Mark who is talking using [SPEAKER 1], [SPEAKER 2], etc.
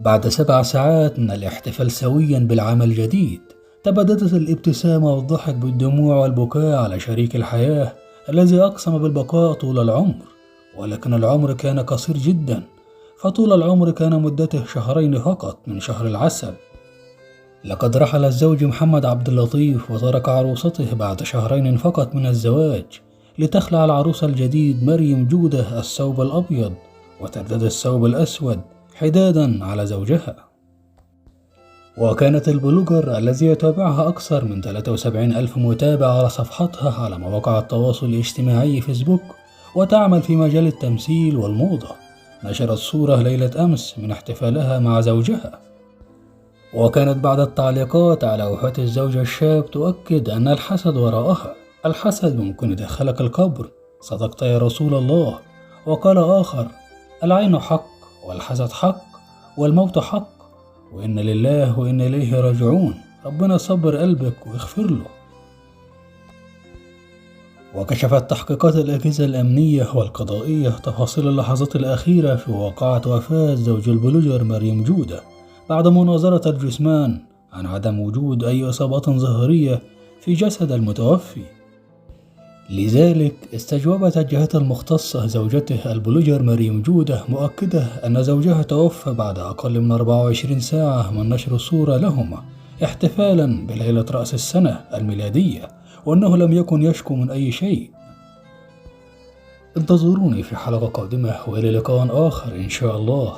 [SPEAKER 1] بعد 7 ساعات من الاحتفال سويا بالعام الجديد، تبادلت الابتسامة والضحك بالدموع والبكاء على شريك الحياة الذي أقسم بالبقاء طول العمر. ولكن العمر كان قصير جدا، فطول العمر كان مدته شهرين فقط من شهر العسل. لقد رحل الزوج محمد عبد اللطيف وترك عروسته بعد شهرين فقط من الزواج، لتخلع العروس الجديد مريم جودة الثوب الأبيض وترتدي الثوب الأسود حدادا على زوجها. وكانت البلوجر الذي يتابعها أكثر من 73 ألف متابع على صفحتها على مواقع التواصل الاجتماعي فيسبوك، وتعمل في مجال التمثيل والموضة، نشرت صورة ليلة أمس من احتفالها مع زوجها. وكانت بعض التعليقات على وفاة الزوج الشاب تؤكد أن الحسد وراءها. الحسد ممكن يدخلك القبر، صدقت يا رسول الله. وقال آخر: العين حق والحسد حق والموت حق، وإن لله وإن إليه راجعون. ربنا صبر قلبك ويغفر له. وكشفت تحقيقات الأجهزة الأمنية والقضائية تفاصيل اللحظات الأخيرة في واقعة وفاة زوج البلوجر مريم جودة بعد مناظرة الجثمان عن عدم وجود أي إصابات ظاهرية في جسد المتوفي. لذلك استجوبت الجهات المختصة زوجته البلوجر مريم جودة مؤكدة أن زوجها توفى بعد أقل من 24 ساعة من نشر صورة لهما احتفالا بليلة رأس السنة الميلادية، وأنه لم يكن يشكو من أي شيء. انتظروني في حلقة قادمة وإلى لقاء آخر إن شاء الله.